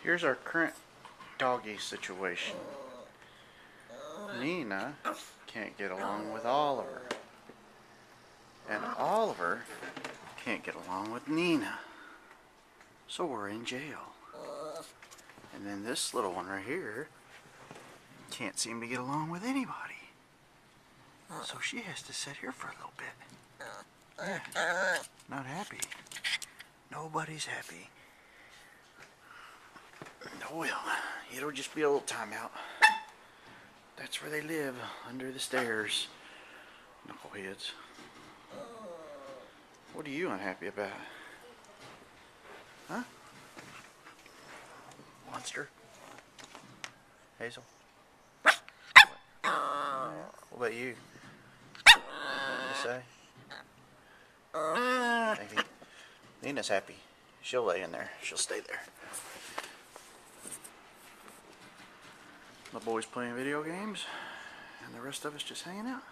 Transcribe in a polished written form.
Here's our current doggy situation. Nina can't get along with Oliver. And Oliver can't get along with Nina. So we're in jail. And then this little one right here can't seem to get along with anybody. So she has to sit here for a little bit. Yeah, not happy. Nobody's happy. Oh well, it'll just be a little timeout. That's where they live, under the stairs. Knuckleheads. What are you unhappy about? Huh? Monster? Hazel? What about you? What do you say? Maybe. Nina's happy. She'll lay in there. She'll stay there. The boys playing video games, and the rest of us just hanging out.